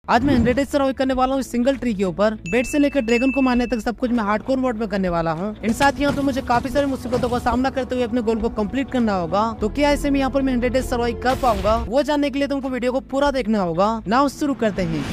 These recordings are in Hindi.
आज मैं 100 डेज सर्वाइव करने वाला हूँ सिंगल ट्री के ऊपर। बेट से लेकर ड्रैगन को मारने तक सब कुछ मैं हार्डकोर मोड में करने वाला हूँ। इन साथ यहाँ पे मुझे काफी सारी मुसीबतों का सामना करते हुए अपने गोल को कंप्लीट करना होगा। तो क्या ऐसे में यहाँ पर मैं 100 डेज सर्वाइव कर पाऊंगा, वो जानने के लिए तुमको वीडियो को पूरा देखना होगा। नाउ शुरू करते हैं।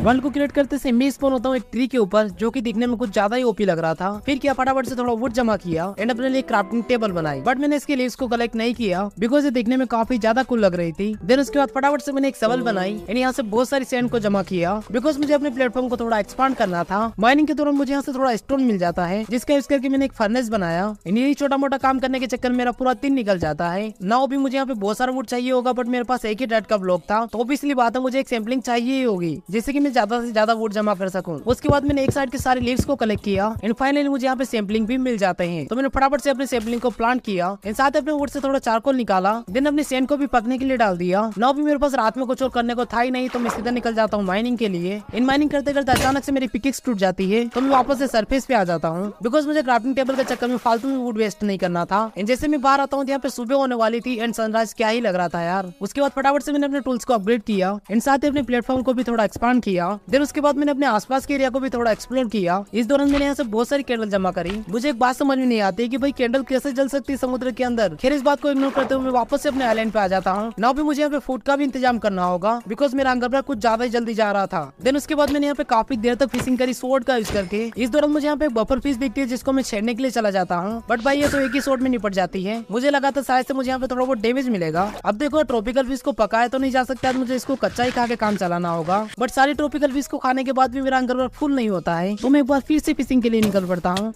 वर्ल्ड को क्रिएट करते से मैं स्पॉन होता हूँ एक ट्री के ऊपर, जो कि दिखने में कुछ ज्यादा ही ओपी लग रहा था। फिर क्या फटाफट से थोड़ा वुड जमा किया एंड अपने लिए क्राफ्टिंग टेबल बनाई। बट मैंने इसके लीव्स को कलेक्ट नहीं किया बिकॉज ये दिखने में काफी ज्यादा कूल लग रही थी। देन उसके बाद फटाफट से मैंने एक शवल बनाई एंड यहाँ से बहुत सारी सैंड को जमा किया बिकॉज मुझे अपने प्लेटफॉर्म को थोड़ा एक्सपांड करना था। माइनिंग के दौरान मुझे यहाँ से थोड़ा स्टोन मिल जाता है, जिसका यूज करके मैंने एक फर्नेस बनाया। यही छोटा मोटा काम करने के चक्कर मेरा पूरा दिन निकल जाता है। नाउ भी मुझे यहाँ पे बहुत सारा वुड चाहिए होगा, बट मेरे पास एक ही रेड का ब्लॉक था, तो ऑब्वियसली बात है मुझे एक सैम्पलिंग चाहिए ही होगी, जिससे कि मैं ज्यादा से ज्यादा वुड जमा कर सकूं। उसके बाद मैंने एक साइड के सारे लीव्स को कलेक्ट किया एंड फाइनली मुझे यहाँ पे सैम्पलिंग भी मिल जाते हैं। तो मैंने फटाफट से अपने सैम्पलिंग को प्लांट किया एंड साथ अपने वुड से थोड़ा चारकोल निकाला। देन अपने सैंड को भी पकने के लिए डाल दिया। नाउ भी मेरे पास रात में कुछ और करने को था ही नहीं, तो मैं सीधा निकल जाता हूँ माइनिंग के लिए। इन माइनिंग करते करते अचानक से मेरी पिकेक्स टूट जाती है, तो मैं वापस से सरफेस पे आ जाता हूँ बिकॉज मुझे क्राफ्टिंग टेबल के चक्कर में फालतू में वुड वेस्ट नहीं करना था। एंड जैसे मैं बाहर आता हूँ यहाँ पे सुबह होने वाली थी एंड सनराइज क्या ही लग रहा था यार। उसके बाद फटाफट से मैंने अपने टूल्स को अपग्रेड किया एंड साथ ही अपने प्लेटफॉर्म को भी थोड़ा एक्सपांड किया। देन उसके बाद मैंने अपने आसपास के एरिया को भी थोड़ा एक्सप्लोर किया। इस दौरान मैंने यहाँ से बहुत सारी कैंडल जमा करी। मुझे एक बात समझ में नहीं आती कि भाई कैंडल कैसे जल सकती है समुद्र के अंदर। खैर इस बात को इग्नोर करते हुए मैं वापस से अपने आइलैंड पे आ जाता हूँ। नाउ भी मुझे यहाँ पे फूड का भी इंतजाम करना होगा बिकॉज मेरा हंगर कुछ ज्यादा ही जल्दी जा रहा था। देन उसके बाद मैंने यहाँ पे काफी देर तक फिशिंग करी स्वॉर्ड का यूज करके। इस दौरान मुझे यहाँ पे बफर फिश दिखती है, जिसको मैं छेड़ने के लिए चला जाता हूँ, बट भाई ये तो एक ही शॉट में निपट जाती है। मुझे लगा था शायद से मुझे यहाँ पे थोड़ा बहुत डैमेज मिलेगा। अब देखो ट्रॉपिकल फिश को पकाया तो नहीं जा सकता, मुझे इसको कच्चा ही खा के काम चलाना होगा। बट सारी ट्रॉपिकल फिश को खाने के बाद भी मेरा हंगर फुल नहीं होता है, तो मैं एक बार फिर से फिशिंग के लिए निकल पड़ता हूँ।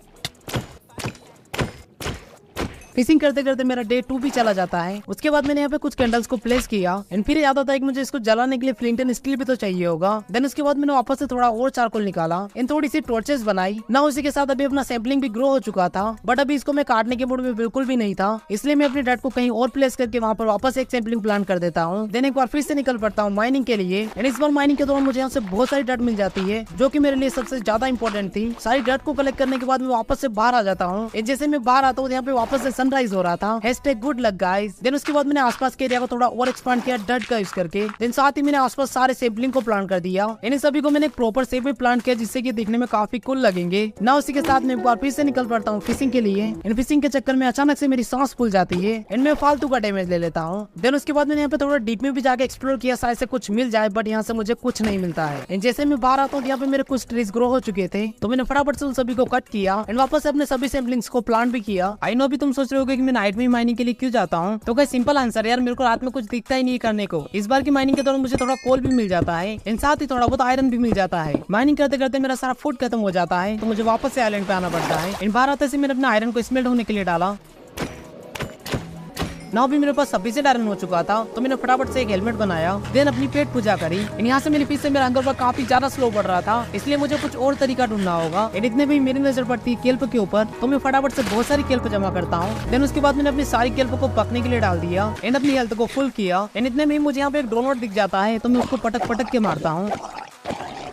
फिशिंग करते करते मेरा डे 2 भी चला जाता है। उसके बाद मैंने यहाँ पे कुछ कैंडल्स को प्लेस किया एंड फिर याद आता है कि मुझे इसको जलाने के लिए फ्लिंट एंड स्टील भी तो चाहिए होगा। देन उसके बाद मैंने वापस से थोड़ा और चारकोल निकाला एंड थोड़ी सी टॉर्चेस बनाई। ना उसी के साथ अभी अपना सैम्पलिंग भी ग्रो हो चुका था, बट अभी इसको मैं काटने के मूड में बिल्कुल भी नहीं था, इसलिए मैं अपने डेट को कहीं और प्लेस करके वहाँ पर वापस एक सैम्पलिंग प्लान कर देता हूँ। देन एक बार फिर से निकल पड़ता हूँ माइनिंग के लिए एंड इस बार माइनिंग के दौरान मुझे यहाँ से बहुत सारी डेट मिल जाती है, जो की मेरे लिए सबसे ज्यादा इंपॉर्टेंट थी। सारी डेट को कलेक्ट करने के बाद मैं वापस से बाहर आ जाता हूँ। जैसे मैं बाहर आता हूँ यहाँ पे वापस से सनराइज हो रहा था। Good luck guys. देन उसके बाद मैंने आसपास के एरिया को थोड़ा और एक्सपांड किया डर्ट का यूज करके। देन साथ ही मैंने आसपास सारे सैम्पलिंग को प्लांट कर दिया। इन सभी को मैंने एक प्रॉपर शेप में प्लांट किया, जिससे कि दिखने में काफी कूल लगेंगे। ना उसी के साथ मैं एक बार फिर से निकल पड़ता हूँ फिशिंग के लिए। इन फिशिंग के चक्कर में अचानक से मेरी सांस फूल जाती है एंड मैं फालतू का डैमेज ले लेता हूँ। देन उसके बाद मैंने यहाँ पे थोड़ा डीप में भी जाके एक्सप्लोर किया, शायद से कुछ मिल जाए, बट यहाँ से मुझे कुछ नहीं मिलता है। जैसे मैं बाहर आता हूँ यहाँ पे मेरे कुछ ट्रीज ग्रो हो चुके थे, तो मैंने फटाफट से उन सभी को कट किया एंड वापस से अपने सभी सैम्पलिंग्स को प्लांट भी किया। आई नो अभी तुम सोच रहे हो कि मैं नाइट में माइनिंग के लिए क्यों जाता हूँ, तो क्या सिंपल आंसर यार, मेरे को रात में कुछ दिखता ही नहीं करने को। इस बार की माइनिंग के दौरान मुझे थोड़ा कोल भी मिल जाता है एंड साथ ही थोड़ा बहुत आयरन भी मिल जाता है। माइनिंग करते करते मेरा सारा फूड खत्म हो जाता है, तो मुझे वापस से आइलैंड पे आना पड़ता है। इन बार आते से मैंने अपने आयरन को स्मेल्ट होने के लिए डाला। नाउ भी मेरे पास सफिशिएंट आयरन हो चुका था, तो मैंने फटाफट से एक हेलमेट बनाया। देन अपनी पेट पूजा करी। यहाँ से मेरी पीछे से मेरा हंगर काफी ज्यादा स्लो बढ़ रहा था, इसलिए मुझे कुछ और तरीका ढूंढना होगा। इतने भी मेरी नजर पड़ती है केल्प के ऊपर, तो मैं फटाफट से बहुत सारी केल्प जमा करता हूँ। देन उसके बाद मैंने अपनी सारी केल्प को पकने के लिए डाल दिया एंड अपनी हेल्थ को फुल किया। एंड इतने में मुझे यहाँ पे एक ड्रोनोट दिख जाता है, तो मैं उसको पटक पटक के मारता हूँ।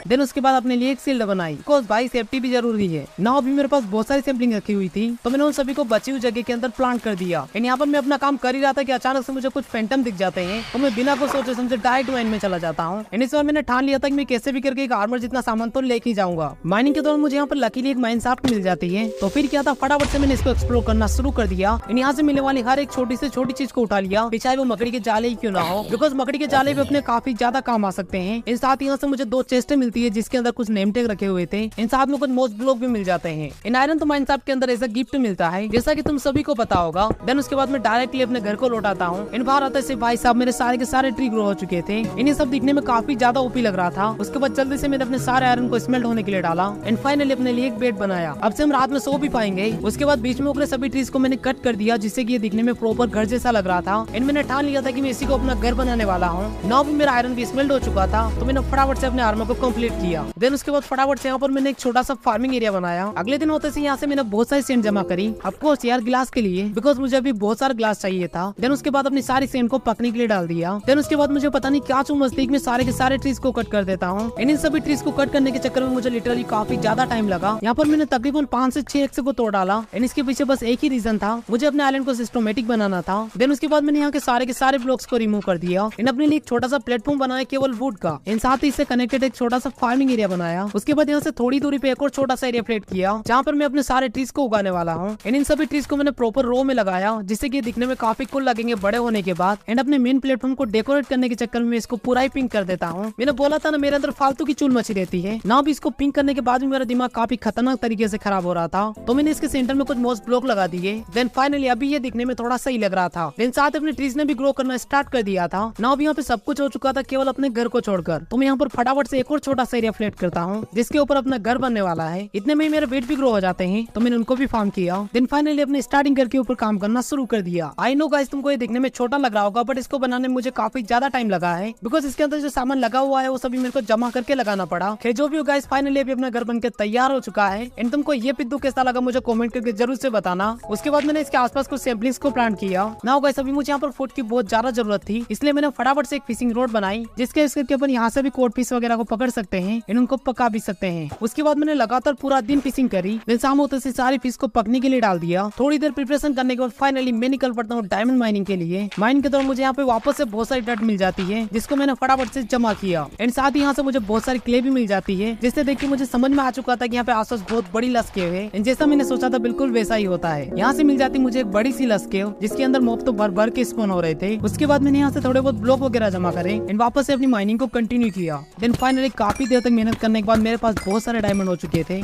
देन उसके बाद अपने लिए एक शील्ड बनाई, बिकॉज़ भाई सेफ्टी भी जरूरी है। नाउ अभी मेरे पास बहुत सारी सैम्पलिंग रखी हुई थी, तो मैंने उन सभी को बची हुई जगह के अंदर प्लांट कर दिया। एंड यहाँ पर मैं अपना काम कर ही रहा था कि अचानक से मुझे कुछ फैंटम दिख जाते हैं, तो मैं बिना कुछ सोचे समझे डायरेक्ट माइन में चला जाता हूँ। एंड इस बार मैंने ठान लिया था कि मैं कैसे भी करके एक आर्मर जितना सामान तो लेके ही जाऊंगा। माइनिंग के दौरान मुझे यहाँ पर लकीली एक माइन शाफ्ट मिल जाती है, तो फिर क्या था, फटाफट से मैंने इसको एक्सप्लोर करना शुरू कर दिया। एंड यहाँ से मिलने वाली हर एक छोटी से छोटी चीज को उठा लिया, चाहे वो मकड़ी के जाले ही क्यों ना हो, बिकॉज मकड़ी के जाले भी अपने काफी ज्यादा काम आ सकते हैं। इस साथ यहाँ से मुझे 2 चेस्टें मिलती है, जिसके अंदर कुछ नेम टैग रखे हुए थे। इन साथ में कुछ मोस्ट ब्लॉक भी मिल जाते हैं। इन आयरन तो माइन शाफ्ट के अंदर ऐसा गिफ्ट मिलता है, जैसा कि तुम सभी को पता होगा। देन उसके बाद मैं डायरेक्टली अपने घर को लौटाता हूँ। इन बाहर आते से भाई साहब मेरे सारे के सारे ट्री ग्रो हो चुके थे। इन्हें सब दिखने में काफी ज्यादा ओपी लग रहा था। उसके बाद जल्दी से मैंने अपने सारे आयरन को स्मेल्ट होने के लिए डाला एंड फाइनली अपने लिए एक बेड बनाया। अब से हम रात में सो भी पाएंगे। उसके बाद बीच में उगले सभी ट्रीज को मैंने कट कर दिया, जिससे कि ये दिखने में प्रॉपर घर जैसा लग रहा था। एंड मैंने ठान लिया था कि मैं इसी को अपना घर बनाने वाला हूँ। नाउ भी मेरा आयरन भी स्मेल्ट हो चुका था, तो मैंने फटाफट से अपने आर्मर को कंप्लीट कंप्लीट किया। देन उसके बाद फटाफट से यहाँ पर मैंने एक छोटा सा फार्मिंग एरिया बनाया। अगले दिन होते से यहाँ से मैंने बहुत सारी सेंड जमा करी, ऑफकोर्स यार गिलास के लिए, बिकॉज मुझे अभी बहुत सारा ग्लास चाहिए था। देन उसके बाद अपनी सारी सेंड को पकने के लिए डाल दिया। देन उसके बाद मुझे पता नहीं क्या चूं मस्तीक में सारे के सारे ट्रीज को कट कर देता हूँ। इन सभी ट्रीज को कट करने के चक्कर में मुझे लिटरली काफी ज्यादा टाइम लगा। यहाँ पर मैंने तकरीबन 5 से 6 एक्स को तोड़ डाला। एंड इसके पीछे बस एक ही रीजन था, मुझे अपने आइलैंड को सिस्टमेटिक बनाना था। देन उसके बाद मैंने यहाँ के सारे ब्लॉक्स को रिमूव कर दिया। इन अपने लिए एक छोटा सा प्लेटफॉर्म बनाया केवल वुड का। इन साथ ही इससे कनेक्टेड एक छोटा सा फार्मिंग एरिया बनाया। उसके बाद यहाँ से थोड़ी दूरी पे एक और छोटा सा एरिया क्रिएट किया जहाँ पर मैं अपने सारे ट्रीज को उगाने वाला हूँ। इन सभी ट्रीज को मैंने प्रॉपर रो में लगाया जिससे कि दिखने में काफी कूल लगेंगे बड़े होने के बाद। एंड अपने मेन प्लेटफॉर्म को डेकोरेट करने के चक्कर में इसको पूरा ही पिंक कर देता हूँ। मैंने बोला था ना मेरे अंदर फालतू की चूल मची रहती है ना, भी इसको पिंक करने के बाद भी मेरा दिमाग काफी खतरनाक तरीके से खराब हो रहा था, तो मैंने इसके सेंटर में कुछ मोस ब्लॉक लगा दिए। देन फाइनली अभी ये दिखने में थोड़ा सही लग रहा था। देन साथ अपने ट्रीज ने भी ग्रो करना स्टार्ट कर दिया था। ना भी यहाँ पे सब कुछ हो चुका था केवल अपने घर को छोड़कर। तो मैं यहाँ पर फटाफट से एक और छोटा सा एरिया फ्लेट करता हूँ जिसके ऊपर अपना घर बनने वाला है। इतने में मेरे वेट भी ग्रो हो जाते हैं, तो मैंने उनको भी फार्म किया। देन फाइनली अपने स्टार्टिंग घर के ऊपर काम करना शुरू कर दिया। आई नो गाइस तुमको ये देखने में छोटा लग रहा होगा, बट इसको बनाने में मुझे काफी ज्यादा टाइम लगा है, बिकॉज इसके अंदर जो सामान लगा हुआ है वो सभी मेरे को जमा करके लगाना पड़ा। खैर जो भी हो गाइस, फाइनली अभी अपना घर बनकर तैयार हो चुका है। एंड तुमको ये पिद्दू कैसा लगा मुझे कमेंट करके जरूर से बताना। उसके बाद मैंने इसके आसपास कुछ सैंपलिंग्स को प्लांट किया। ना गाइस अभी मुझे यहाँ पर फूड की बहुत ज्यादा जरूरत थी, इसलिए मैंने फटाफट से एक फिशिंग रोड बनाई जिसके इसके अपन यहाँ से भी कोड फिश वगैरह को पकड़ सकते हैं, इनको पका भी सकते हैं। उसके बाद मैंने लगातार पूरा दिन फिशिंग करी। दिन शाम होते से सारी फिश को पकने के लिए डाल दिया। थोड़ी देर प्रिपरेशन करने के बाद फाइनली मैं निकल पड़ता हूँ डायमंड माइनिंग के लिए। माइनिंग के दौरान मुझे यहाँ पे वापस से बहुत सारी डट मिल जाती है जिसको मैंने फटाफट से जमा किया। एंड साथ ही यहाँ से मुझे बहुत सारी क्ले भी मिल जाती है, जिससे देख के मुझे समझ में आ चुका था कि यहाँ पे आसपास बहुत बड़ी लस केव है। जैसा मैंने सोचा था बिल्कुल वैसा ही होता है। यहाँ से मिल जाती मुझे एक बड़ी सी लस केव जिसके अंदर मोब तो भर भर के स्पॉन हो रहे थे। उसके बाद मैंने यहाँ से थोड़े बहुत ब्लॉक वगैरह जमा करे एंड वापस से अपनी माइनिंग को कंटिन्यू किया। देन फाइनली काफी देर तक मेहनत करने के बाद मेरे पास बहुत सारे डायमंड हो चुके थे।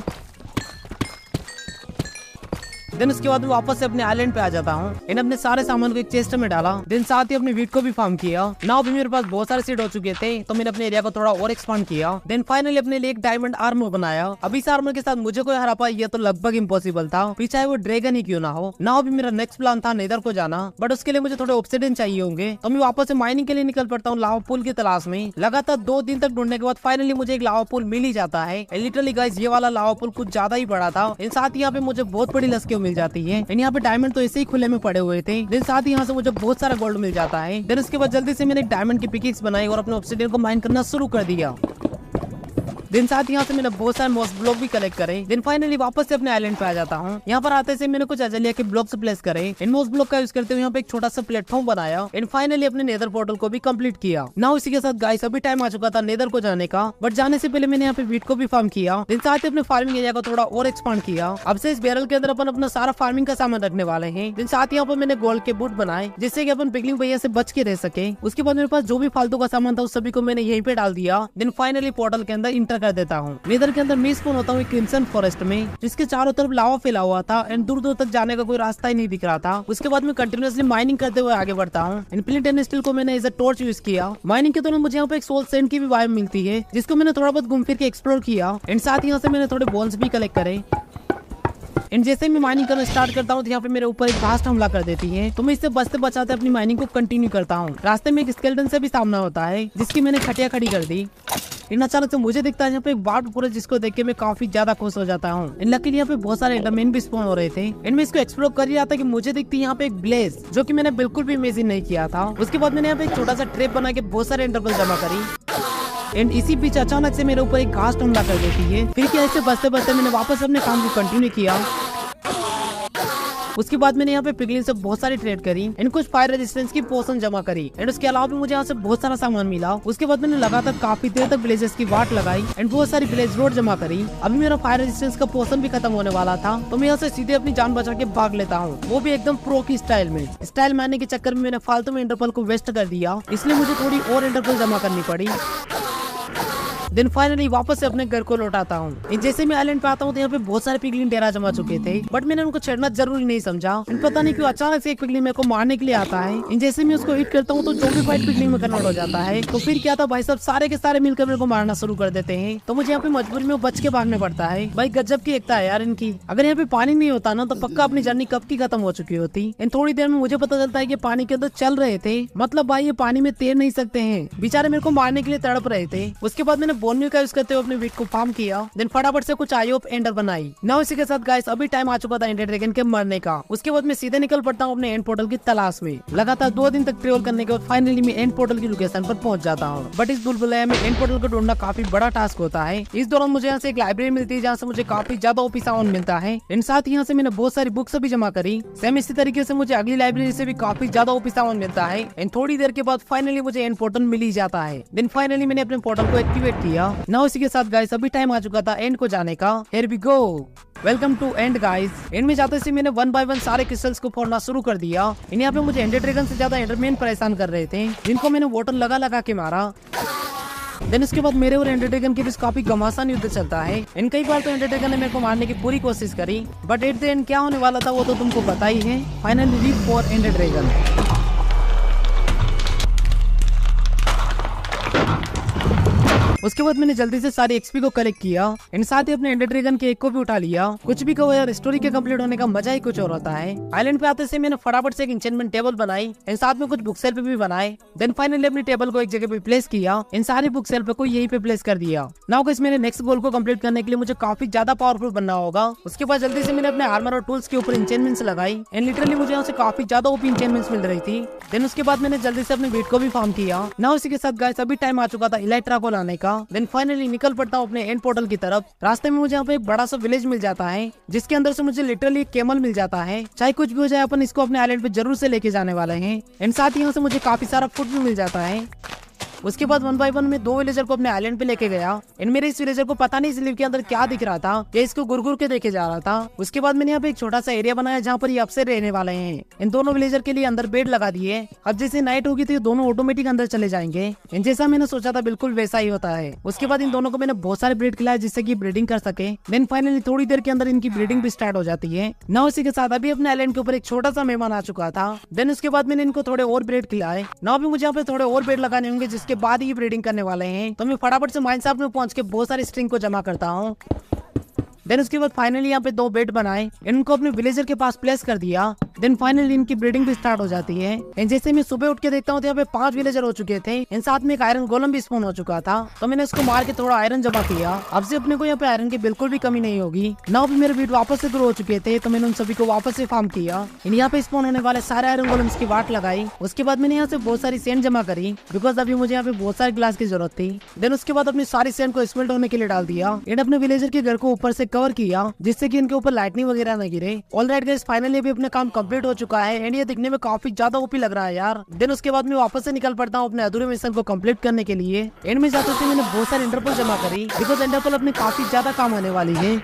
देन उसके बाद मैं वापस से अपने आइलैंड पे आ जाता हूँ। इन अपने सारे सामान को एक चेस्ट में डाला। देन साथ ही अपने वीट को भी फार्म किया। नाउ भी मेरे पास बहुत सारे सीड हो चुके थे, तो मैंने अपने एरिया को थोड़ा और एक्सपांड किया। देन फाइनली अपने लिए एक डायमंड आर्मर बनाया। अभी इस आर्मर के साथ मुझे कोई हरा पाए ये तो लगभग इम्पॉसिबल था, फिर चाहे वो ड्रैगन ही क्यों ना हो। नाउ भी मेरा नेक्स्ट प्लान था नेदर को जाना, बट उसके लिए मुझे थोड़े ऑब्सिडियन चाहिए होंगे, तो मैं वापस से माइनिंग के लिए निकल पड़ता हूँ लावा पूल की तलाश में। लगातार 2 दिन तक ढूंढने के बाद फाइनली मुझे एक लावा पूल मिल ही जाता है। लिटरली गाइस ये वाला लावा पूल कुछ ज्यादा ही बड़ा था। इन साथ ही यहाँ पे मुझे बहुत बड़ी लस्कियों मिल जाती है। यहाँ पे डायमंड तो ऐसे ही खुले में पड़े हुए थे। देन साथ ही यहाँ से मुझे बहुत सारा गोल्ड मिल जाता है। देन उसके बाद जल्दी से मैंने एक डायमंड की पिकेक्स बनाई और अपने ऑब्सिडियन को माइन करना शुरू कर दिया। दिन साथ यहाँ से मैंने बहुत सारे मोस ब्लॉक भी कलेक्ट करे। दिन फाइनली वापस से अपने आइलैंड पे आ जाता हूँ। यहाँ पर आते से मैंने कुछ अजलिया के ब्लॉक्स प्लेस करे। इन मोस ब्लॉक का यूज करते हुए यहाँ पे एक छोटा सा प्लेटफॉर्म बनाया। एंड फाइनली अपने नेदर पोर्टल को भी कंप्लीट किया। ना इसी के साथ गाइस अभी टाइम आ चुका था नेदर को जाने का, बट जाने से पहले मैंने यहाँ पे वीट को भी फार्म किया। दिन साथ ही अपने फार्मिंग एरिया को थोड़ा और एक्सपांड किया। अब से इस बैरल के अंदर अपन अपना सारा फार्मिंग का सामान रखने वाले हैं। दिन साथ यहाँ पर मैंने गोल्ड के बूट बनाए जिससे कि अपन पिगलिंग भैया से बच के रह सके। उसके बाद मेरे पास जो भी फालतू का सामान था उस सभी को मैंने यहीं पे डाल दिया। दिन फाइनली पोर्टल के अंदर इंटर कर देता हूँ। नेदर के अंदर मैं स्पॉन होता हूँ क्रिम्सन फॉरेस्ट में, जिसके चारों तरफ लावा फैला हुआ था एंड दूर दूर तक जाने का कोई रास्ता ही नहीं दिख रहा था। उसके बाद मैं कंटिन्यूअसली माइनिंग करते हुए आगे बढ़ता हूँ। इनप्लिंट स्टील को मैंने एज अ टॉर्च यूज किया। माइनिंग के दौरान मुझे यहाँ पे एक सोल सैंड की भी वाइब मिलती है जिसको मैंने थोड़ा बहुत घूम फिर के एक्सप्लोर किया। एंड साथ ही यहाँ से मैंने थोड़े बोन्स भी कलेक्ट करे। एंड जैसे मैं माइनिंग करना स्टार्ट करता हूँ तो यहाँ पे मेरे ऊपर एक घास हमला कर देती है, तो मैं इससे बचते बचाते अपनी माइनिंग को कंटिन्यू करता हूँ। रास्ते में एक स्केलेटन से भी सामना होता है जिसकी मैंने खटिया खड़ी कर दी। इन अचानक से मुझे दिखता है यहाँ पे एक वार्ड पूरा, जिसको देख के मैं काफी ज्यादा खुश हो जाता हूँ। इन लकीली यहाँ पे बहुत सारे एंडरमैन भी स्पॉन हो रहे थे। इनमें इसको एक्सप्लोर कर ही रहा था कि मुझे दिखती है यहाँ पे एक ब्लेज, जो कि मैंने बिल्कुल भी इमेजिन नहीं किया था। उसके बाद मैंने यहाँ पे एक छोटा सा ट्रैप बना के बहुत सारे एंडरपल जमा करी। एंड इसी बीच अचानक से मेरे ऊपर एक घास हमला कर देती है। फिर क्या ऐसे बचते बचते मैंने वापस अपने काम को कंटिन्यू किया। उसके बाद मैंने यहाँ पे पिगलिन से बहुत सारी ट्रेड करी एंड कुछ फायर रेजिस्टेंस की पोशन जमा करी। एंड उसके अलावा भी मुझे यहाँ से बहुत सारा सामान मिला। उसके बाद मैंने लगातार काफी देर तक विलेजेस की वाट लगाई एंड बहुत सारी विलेज रोड जमा करी। अभी मेरा फायर रेजिस्टेंस का पोशन भी खत्म होने वाला था, तो मैं यहाँ से सीधे अपनी जान बचा के भाग लेता हूँ, वो भी एकदम प्रो की स्टाइल में। स्टाइल मारने के चक्कर में मैंने फालतू में इंटरपल को वेस्ट कर दिया, इसलिए मुझे थोड़ी और इंटरपल जमा करनी पड़ी। देन फाइनली वापस से अपने घर को लौटाता हूँ। जैसे मैं आइलैंड पे आता हूँ तो यहाँ पे बहुत सारे पिगलिन डेरा जमा चुके थे, बट मैंने उनको छेड़ना जरूरी नहीं समझा। पता नहीं क्यों अचानक से एक पिगलिन मेरे को मारने के लिए आता है। जैसे मैं उसको हिट करता हूँ तो जो भी फाइट पिगलिन में कन्वर्ट हो जाता है। तो फिर क्या था भाई, सब सारे के सारे मिलकर मेरे को मारना शुरू कर देते हैं। तो मुझे यहाँ पे मजबूरी में बच के भागने पड़ता है। भाई गजब की एकता है यार इनकी। अगर यहाँ पे पानी नहीं होता ना तो पक्का अपनी जर्नी कब की खत्म हो चुकी होती। इन थोड़ी देर में मुझे पता चलता है कि पानी के अंदर चल रहे थे, मतलब भाई ये पानी में तैर नहीं सकते हैं। बेचारे मेरे को मारने के लिए तड़प रहे थे। उसके बाद मैंने बोन मील का यूज करते हुए अपने वीट को फार्म किया, देन फटाफट से कुछ आई ऑफ एंडर बनाई। नाउ इसी के साथ गाइस अभी टाइम आ चुका था एंडर ड्रैगन के मरने का। उसके बाद मैं सीधे निकल पड़ता हूँ अपने एंड पोर्टल की तलाश में। लगातार 2 दिन तक ट्रेवल करने के बाद फाइनली मैं एंड पोर्टल की लोकेशन पर पहुंच जाता हूँ। बट इस बुलबुलैया में एंड पोर्टल को ढूंढना काफी बड़ा टास्क होता है। इस दौरान मुझे यहाँ से एक लाइब्रेरी मिलती है जहाँ से मुझे काफी ज्यादा ओपी सामान मिलता है। इन साथ यहाँ से मैंने बहुत सारी बुक्स भी जमा करी। सेम इसी तरीके से मुझे अगली लाइब्रेरी से भी काफी ज्यादा ओपी सामान मिलता है। एंड थोड़ी देर के बाद फाइनली मुझे एंड पोर्टल मिल ही जाता है। देन फाइनली मैंने अपने पोर्टल को एक्टिवेट किया। नाउ इसी के साथ गाइस अभी टाइम आ चुका था एंड को जाने का। Here we go, welcome to end guys. End में जाते से मैंने 1 बाय 1 सारे क्रिस्टल्स को फोड़ना शुरू कर दिया। इन यहाँ पे मुझे एंडर ड्रैगन से ज्यादा एंडरमैन परेशान कर रहे थे, जिनको मैंने वाटर लगा लगा के मारा। देन उसके बाद मेरे और एंडर ड्रैगन के बीच काफी घमासान युद्ध चलता है। इन कई बार तो एंडर ड्रैगन ने मेरे को मारने की पूरी कोशिश करी, बट एट द एंड क्या होने वाला था वो तो तुमको पता ही है। Finally reap for Ender Dragon. उसके बाद मैंने जल्दी से सारी एक्सपी को कलेक्ट किया। इन साथ ही अपने एंडर ड्रैगन के एक को भी उठा लिया। कुछ भी कहो यार, स्टोरी के कंप्लीट होने का मजा ही कुछ और होता है। आइलैंड पे आते से मैंने फटाफट से एक एन्चेंटमेंट टेबल बनाई। इन साथ में कुछ बुक सेल्फ भी बनाए। देन फाइनली अपनी टेबल को एक जगह पे प्लेस किया। इन सारे बुक सेल्फ को यहीं पे प्लेस कर दिया। नाउ गाइस मेरे नेक्स्ट गोल को कंप्लीट करने के लिए मुझे काफी ज्यादा पावरफुल बनना होगा। उसके बाद जल्दी से मैंने अपने आर्मर और टूल्स के ऊपर एन्चेंटमेंट्स लगाई। एंड लिटरली मुझे यहाँ से काफी ज्यादा ओपी एन्चेंटमेंट्स मिल रही थी। देन उसके बाद मैंने जल्दी से अपने वेट को भी फार्म किया। नाउ इसी के साथ गाइस अभी टाइम आ चुका था इलेक्ट्रा को लाने का। देन फाइनली निकल पड़ता हूँ अपने एंड पोर्टल की तरफ। रास्ते में मुझे यहाँ पे एक बड़ा सा विलेज मिल जाता है, जिसके अंदर से मुझे लिटरली एक कैमल मिल जाता है। चाहे कुछ भी हो जाए अपन इसको अपने आइलैंड पे जरूर से लेके जाने वाले हैं। एंड साथ ही यहाँ से मुझे काफी सारा फूड भी मिल जाता है। उसके बाद 1 बाय 1 में 2 विलेजर को अपने आइलैंड पे लेके गया। इन मेरे इस विलेजर को पता नहीं इस लिव के अंदर क्या दिख रहा था, ये इसको गुरगुर के देखे जा रहा था। उसके बाद मैंने यहाँ पे एक छोटा सा एरिया बनाया जहाँ पर ये अब से रहने वाले हैं। इन दोनों विलेजर के लिए अंदर बेड लगा दिए। अब जैसे नाइट होगी तो ये दोनों ऑटोमेटिक अंदर चले जाएंगे। इन जैसा मैंने सोचा था बिल्कुल वैसा ही होता है। उसके बाद इन दोनों को मैंने बहुत सारे ब्रीड खिलाया जिससे की ब्रीडिंग कर सके। देन फाइनली थोड़ी देर के अंदर इनकी ब्रीडिंग भी स्टार्ट हो जाती है। ना उसी के साथ अभी अपने आइलैंड के ऊपर एक छोटा सा मेहमान आ चुका था। देन उसके बाद मैंने इनको थोड़े और ब्रेड खिलाए। ना अभी मुझे यहाँ पे थोड़े और ब्रेड लगाने होंगे जिसके बाद ही ब्रीडिंग करने वाले हैं। तो मैं फटाफट से माइन साहब में पहुंच के बहुत सारी स्ट्रिंग को जमा करता हूँ। देन उसके बाद फाइनली यहाँ पे 2 बेड बनाए, इनको अपने विलेजर के पास प्लेस कर दिया। देन फाइनली इनकी ब्रीडिंग भी स्टार्ट हो जाती है। एंड जैसे मैं सुबह उठ के देखता हूँ तो यहाँ पे 5 विलेजर हो चुके थे। इन साथ में एक आयरन गोलम भी स्पॉन हो चुका था। तो मैंने इसको मार के थोड़ा आयरन जमा किया। अब से अपने को यहाँ पे आयरन की बिल्कुल भी कमी नहीं होगी। नाउ भी मेरे बीट वापस से ग्रो हो चुके थे, तो मैंने उन सभी को वापस से फार्म किया। यहाँ पे स्पॉन होने वाले सारे आयरन गोलम्स की वाट लगाई। उसके बाद मैंने यहाँ से बहुत सारी सेंड जमा करी, बिकॉज अभी मुझे यहाँ पे बहुत सारे ग्लास की जरूरत थी। देन उसके बाद अपनी सारी सेंड को स्मेल्ट होने के लिए डाल दिया। एंड अपने विलेजर के घर को ऊपर से कवर किया जिससे कि इनके ऊपर लाइटनिंग वगैरह न गिरे। ऑलराइट गाइस, फाइनली अभी अपना काम कंप्लीट हो चुका है। एंड ये दिखने में काफी ज्यादा ओपी लग रहा है यार। देन उसके बाद मैं वापस से निकल पड़ता हूँ अपने अधूरे मिशन को कंप्लीट करने के लिए। एंड में जाते थे मैंने बहुत सारी इंटरपोल जमा करी, बिकॉज इंटरपोल अपने काफी ज्यादा काम होने वाली है।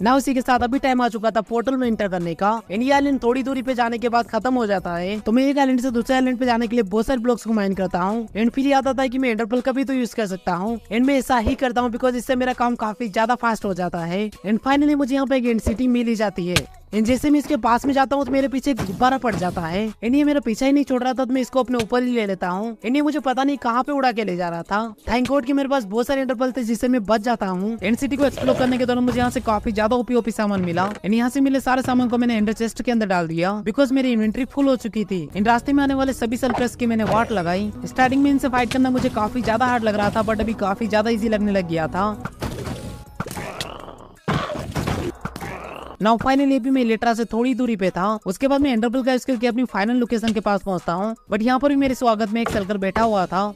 ना उसी के साथ अभी टाइम आ चुका था पोर्टल में एंटर करने का। ये आइलैंड थोड़ी दूरी पे जाने के बाद खत्म हो जाता है। तो मैं एक आइलैंड से दूसरे आइलैंड पे जाने के लिए बहुत सारे ब्लॉक्स को माइन करता हूँ। एंड फिर याद आता है कि मैं एंडरपोल का भी तो यूज कर सकता हूँ। एंड मैं ऐसा ही करता हूँ बिकॉज इससे मेरा काम काफी ज्यादा फास्ट हो जाता है। एंड फाइनली मुझे यहाँ पे एक एंड सिटी मिल ही जाती है। एंड जैसे मैं इसके पास में जाता हूँ तो मेरे पीछे एक गुब्बारा पड़ जाता है। एंड ये मेरा पीछा ही नहीं छोड़ रहा था, तो मैं इसको अपने ऊपर ही ले लेता हूँ। एंड ये मुझे पता नहीं कहाँ पे उड़ा के ले जा रहा था। थैंक गॉड कि मेरे पास बहुत सारे इंटरपल थे जिससे मैं बच जाता हूँ। एंड सिटी को एक्सप्लोर करने के दौरान मुझे यहाँ से काफी ज्यादा ओपी सामान मिला। एंड यहाँ से मिले सारे सामान को मैंने एंडर चेस्ट के अंदर डाल दिया, बिकॉज मेरी इन्वेंट्री फुल हो चुकी थी। इन रास्ते में आने वाले सभी सल्फरस की मैंने वाट लगाई। स्टार्टिंग में इनसे फाइट करना मुझे काफी ज्यादा हार्ड लग रहा था, बट अभी काफी ज्यादा इजी लगने लग गया था। नाउ फाइनली अभी मैं इलेक्ट्रा से थोड़ी दूरी पे था। उसके बाद मैं एंडरपोल का यूज करके अपनी फाइनल लोकेशन के पास पहुंचता हूँ। बट यहाँ पर भी मेरे स्वागत में एक सर्कल बैठा हुआ था।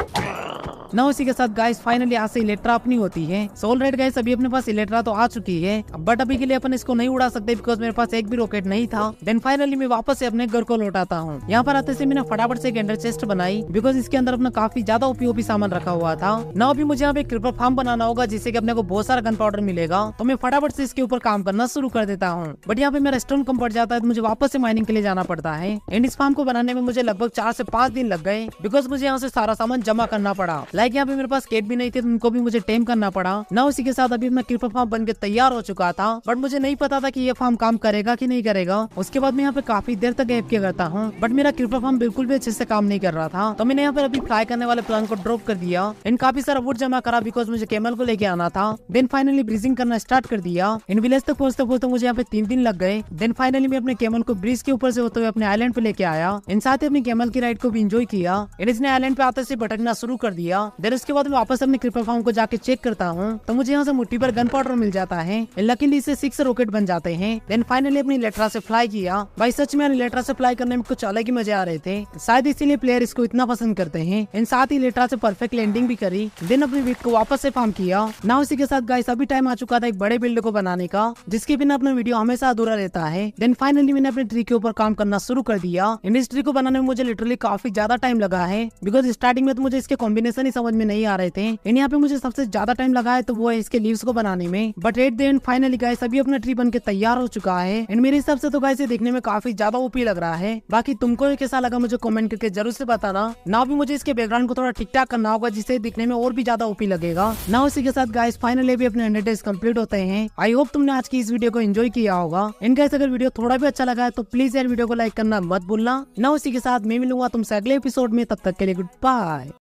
ना उसी के साथ गाइस फाइनली यहाँ से इलेक्ट्रा अपनी होती है। सो ऑलराइट गाइस, अभी अपने पास इलेक्ट्रा तो आ चुकी है, बट अभी के लिए अपन इसको नहीं उड़ा सकते बिकॉज मेरे पास एक भी रॉकेट नहीं था। देन फाइनली मैं वापस से अपने घर को लौटाता हूँ। यहाँ पर आते से मैंने फटाफट से एक एंडर चेस्ट बनाई, बिकॉज इसके अंदर अपना काफी ज्यादा ओपी सामान रखा हुआ था। ना अभी मुझे यहाँ पे क्रिपर फार्म बनाना होगा जिससे कि अपने को बहुत सारा गन पाउडर मिलेगा। तो मैं फटाफट से इसके ऊपर काम करना शुरू कर देता हूँ। बट यहाँ पे मेरा स्टोन कम पड़ जाता है, तो मुझे वापस से माइनिंग के लिए जाना पड़ता है। एंड इस फार्म को बनाने में मुझे लगभग 4 से 5 दिन लग गए, बिकॉज मुझे यहाँ से सारा सामान जमा करना पड़ा। लाइक यहाँ पे मेरे पास भी नहीं थे, तो उनको भी मुझे टेम करना पड़ा। ना उसी के साथ अभी मैं क्रिपर फार्म बनके तैयार हो चुका था, बट मुझे नहीं पता था कि ये फार्म काम करेगा कि नहीं करेगा। उसके बाद मैं यहाँ पे काफी देर तक एफ करता हूँ, बट मेरा क्रिपर फार्म बिल्कुल भी अच्छे से काम नहीं कर रहा था। तो मैंने यहाँ पर अभी फ्लाई करने वाले प्लान को ड्रॉप कर दिया। इन काफी सारा वुड जमा करा बिकॉज मुझे कैमल को लेके आना था। देन फाइनली ब्रीजिंग करना स्टार्ट कर दिया। इन विलेज तक पहुंचते पहुंचते मुझे यहाँ पे 3 दिन लग गए। देन फाइनली मैं अपने कैमल को ब्रिज के ऊपर से होते हुए अपने आइलैंड पे लेके आया। इन साथ ही अपनी कैमल की राइड को भी इंजॉय किया। इसने आइलैंड पे आते से भटकना शुरू कर दिया। देन उसके बाद मैं वापस अपने क्रिपर फार्म को जाके चेक करता हूँ तो मुझे यहाँ से मुट्ठी पर गन पाउडर मिल जाता है। लकीली इससे 6 रॉकेट बन जाते हैं। देन फाइनली अपनी इलेक्ट्रा से फ्लाई किया। भाई सच में इलेक्ट्रा से फ्लाई करने में कुछ अलग ही मजे आ रहे थे, शायद इसीलिए प्लेयर इसको इतना पसंद करते हैं। इन साथ ही इलेक्ट्रा से परफेक्ट लैंडिंग भी करी। देन अपनी वीट को वापस से फार्म किया। ना उसी के साथ गाइस अभी टाइम आ चुका था एक बड़े बिल्ड को बनाने का, जिसके बिना अपना वीडियो हमेशा अधूरा रहता है। देन फाइनली मैंने अपने ट्री के ऊपर काम करना शुरू कर दिया। इन ट्री को बनाने में मुझे लिटरली काफी ज्यादा टाइम लगा है, बिकॉज स्टार्टिंग में तो मुझे इसके कॉम्बिनेशन ही समझ में नहीं आ रहे थे। इन यहाँ पे मुझे सबसे ज्यादा टाइम लगा है तो वो है इसके लीव्स को बनाने में। But at the end finally guys अभी अपना ट्री बन के तैयार हो चुका है। एंड मेरे हिसाब से तो गाइस ये देखने में काफी ज्यादा ओपी लग रहा है। बाकी तुमको ये कैसा लगा मुझे कमेंट करके जरूर से बताना। ना भी मुझे इसके बैकग्राउंड को थोड़ा ठीक ठाक करना होगा जिससे दिखने में और भी ज्यादा ओपी लगेगा। ना उसी के साथ गाइस फाइनली भी अपने 100 डेज कंप्लीट होते हैं। आई होप तुमने आज की इस वीडियो को एंजॉय किया होगा। इन गाइस अगर वीडियो थोड़ा भी अच्छा लगा है तो प्लीज यार वीडियो को लाइक करना मत भूलना। ना उसी के साथ मैं मिलूंगा तुमसे अगले एपिसोड में, तब तक के लिए गुड बाय।